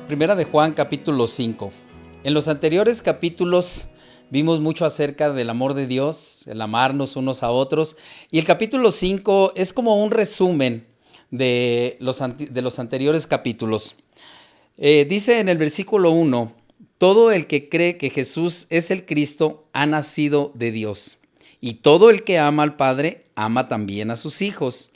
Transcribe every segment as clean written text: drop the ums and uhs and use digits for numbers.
Primera de Juan, capítulo 5. En los anteriores capítulos vimos mucho acerca del amor de Dios, el amarnos unos a otros, y el capítulo 5 es como un resumen de los anteriores capítulos. Dice en el versículo 1, todo el que cree que Jesús es el Cristo ha nacido de Dios, y todo el que ama al Padre ama también a sus hijos.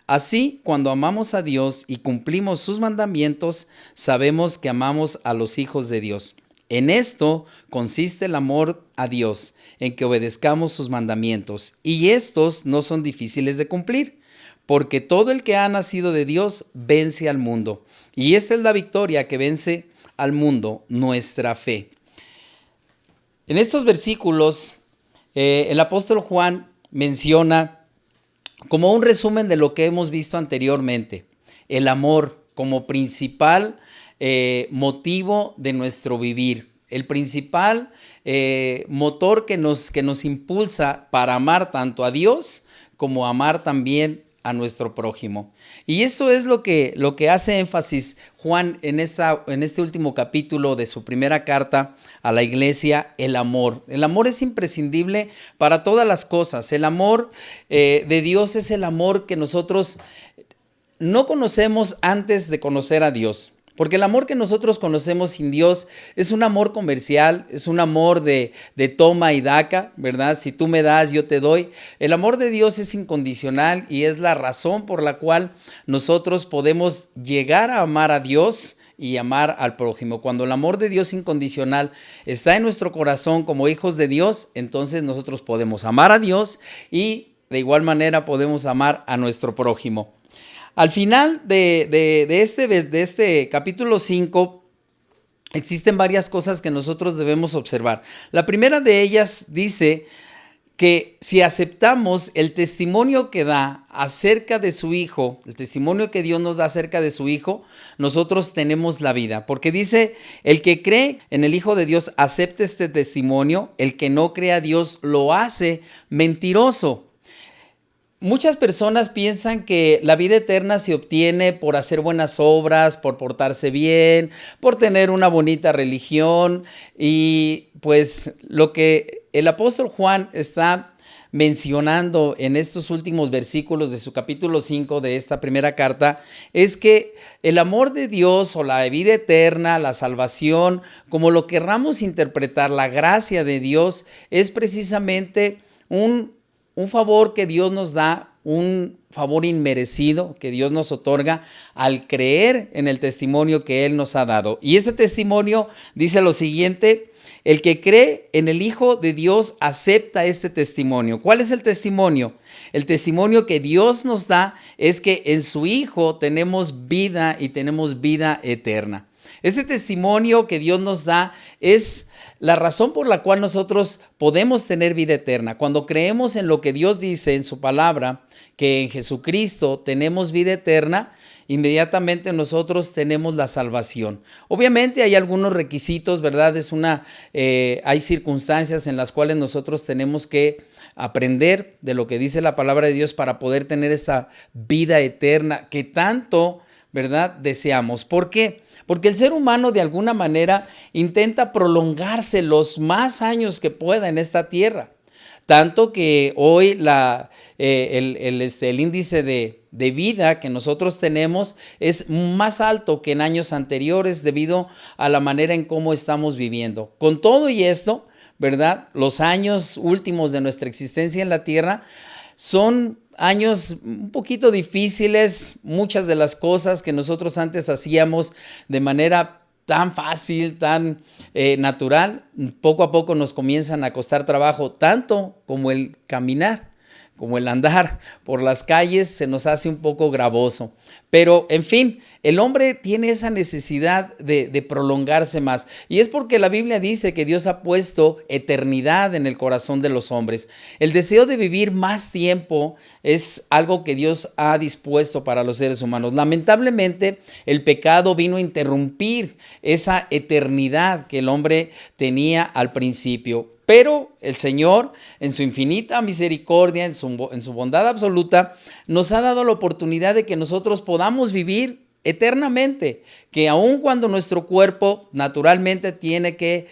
Así, cuando amamos a Dios y cumplimos sus mandamientos, sabemos que amamos a los hijos de Dios. En esto consiste el amor a Dios, en que obedezcamos sus mandamientos, y estos no son difíciles de cumplir, porque todo el que ha nacido de Dios vence al mundo. Y esta es la victoria que vence al mundo, nuestra fe. En estos versículos, el apóstol Juan menciona como un resumen de lo que hemos visto anteriormente, el amor como principal motivo de nuestro vivir, el principal motor que nos impulsa para amar tanto a Dios como amar también a nuestro prójimo. Y eso es lo que hace énfasis Juan en este último capítulo de su primera carta a la iglesia, el amor. El amor es imprescindible para todas las cosas. El amor de Dios es el amor que nosotros no conocemos antes de conocer a Dios. Porque el amor que nosotros conocemos sin Dios es un amor comercial, es un amor de toma y daca, ¿verdad? Si tú me das, yo te doy. El amor de Dios es incondicional y es la razón por la cual nosotros podemos llegar a amar a Dios y amar al prójimo. Cuando el amor de Dios incondicional está en nuestro corazón como hijos de Dios, entonces nosotros podemos amar a Dios y de igual manera podemos amar a nuestro prójimo. Al final de este capítulo 5 existen varias cosas que nosotros debemos observar. La primera de ellas dice que si aceptamos el testimonio que da acerca de su Hijo, el testimonio que Dios nos da acerca de su Hijo, nosotros tenemos la vida. Porque dice, el que cree en el Hijo de Dios acepta este testimonio, el que no cree a Dios lo hace mentiroso. Muchas personas piensan que la vida eterna se obtiene por hacer buenas obras, por portarse bien, por tener una bonita religión, y pues lo que el apóstol Juan está mencionando en estos últimos versículos de su capítulo 5 de esta primera carta es que el amor de Dios o la vida eterna, la salvación, como lo querramos interpretar, la gracia de Dios es precisamente un favor que Dios nos da, un favor inmerecido que Dios nos otorga al creer en el testimonio que Él nos ha dado. Y ese testimonio dice lo siguiente: el que cree en el Hijo de Dios acepta este testimonio. ¿Cuál es el testimonio? El testimonio que Dios nos da es que en su Hijo tenemos vida y tenemos vida eterna. Ese testimonio que Dios nos da es la razón por la cual nosotros podemos tener vida eterna. Cuando creemos en lo que Dios dice en su palabra, que en Jesucristo tenemos vida eterna, inmediatamente nosotros tenemos la salvación. Obviamente hay algunos requisitos, ¿verdad? Hay circunstancias en las cuales nosotros tenemos que aprender de lo que dice la palabra de Dios para poder tener esta vida eterna que tanto, ¿verdad?, deseamos. ¿Por qué? Porque el ser humano de alguna manera intenta prolongarse los más años que pueda en esta tierra. Tanto que hoy el índice de vida que nosotros tenemos es más alto que en años anteriores debido a la manera en cómo estamos viviendo. Con todo y esto, ¿verdad?, los años últimos de nuestra existencia en la tierra son años un poquito difíciles. Muchas de las cosas que nosotros antes hacíamos de manera tan fácil, tan natural, poco a poco nos comienzan a costar trabajo, tanto como el caminar, como el andar por las calles se nos hace un poco gravoso. Pero, en fin, el hombre tiene esa necesidad de prolongarse más. Y es porque la Biblia dice que Dios ha puesto eternidad en el corazón de los hombres. El deseo de vivir más tiempo es algo que Dios ha dispuesto para los seres humanos. Lamentablemente, el pecado vino a interrumpir esa eternidad que el hombre tenía al principio. Pero el Señor, en su infinita misericordia, en su bondad absoluta, nos ha dado la oportunidad de que nosotros podamos vivir eternamente, que aun cuando nuestro cuerpo naturalmente tiene que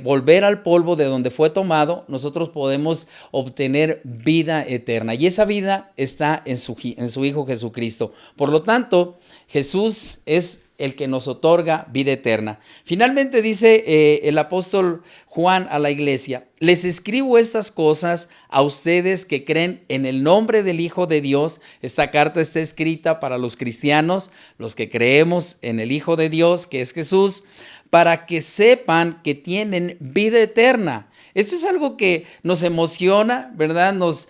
volver al polvo de donde fue tomado, nosotros podemos obtener vida eterna. Y esa vida está en su Hijo Jesucristo. Por lo tanto, Jesús es el que nos otorga vida eterna. Finalmente dice el apóstol Juan a la iglesia: les escribo estas cosas a ustedes que creen en el nombre del Hijo de Dios. Esta carta está escrita para los cristianos, los que creemos en el Hijo de Dios, que es Jesús, para que sepan que tienen vida eterna. Esto es algo que nos emociona, ¿verdad? Nos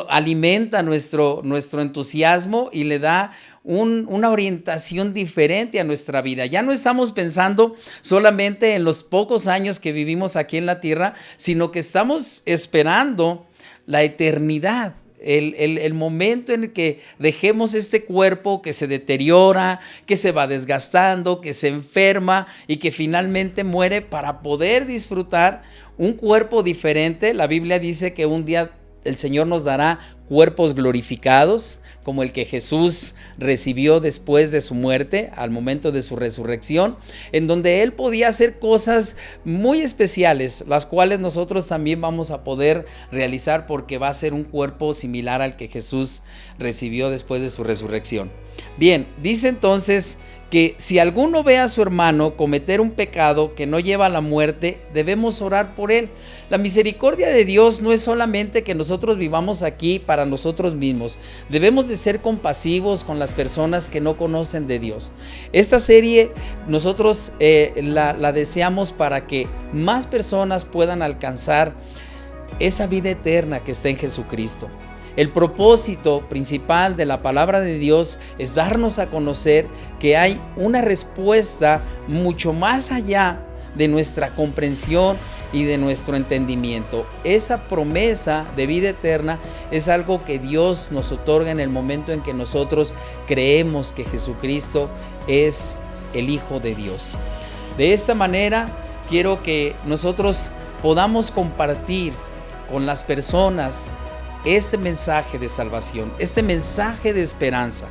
alimenta nuestro entusiasmo y le da una orientación diferente a nuestra vida. Ya no estamos pensando solamente en los pocos años que vivimos aquí en la tierra, sino que estamos esperando la eternidad. El momento en el que dejemos este cuerpo que se deteriora, que se va desgastando, que se enferma y que finalmente muere, para poder disfrutar un cuerpo diferente. La Biblia dice que un día el Señor nos dará cuerpos glorificados, como el que Jesús recibió después de su muerte, al momento de su resurrección, en donde Él podía hacer cosas muy especiales, las cuales nosotros también vamos a poder realizar, porque va a ser un cuerpo similar al que Jesús recibió después de su resurrección. Bien, dice entonces que si alguno ve a su hermano cometer un pecado que no lleva a la muerte, debemos orar por él. La misericordia de Dios no es solamente que nosotros vivamos aquí para nosotros mismos. Debemos de ser compasivos con las personas que no conocen de Dios. Esta serie nosotros la deseamos para que más personas puedan alcanzar esa vida eterna que está en Jesucristo. El propósito principal de la palabra de Dios es darnos a conocer que hay una respuesta mucho más allá de nuestra comprensión y de nuestro entendimiento. Esa promesa de vida eterna es algo que Dios nos otorga en el momento en que nosotros creemos que Jesucristo es el Hijo de Dios. De esta manera, quiero que nosotros podamos compartir con las personas este mensaje de salvación, este mensaje de esperanza.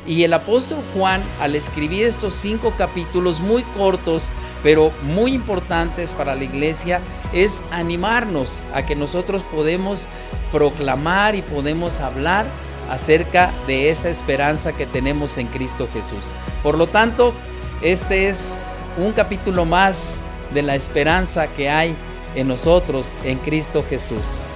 Y el apóstol Juan, al escribir estos 5 capítulos muy cortos, pero muy importantes para la iglesia, es animarnos a que nosotros podemos proclamar y podemos hablar acerca de esa esperanza que tenemos en Cristo Jesús. Por lo tanto, este es un capítulo más de la esperanza que hay en nosotros en Cristo Jesús.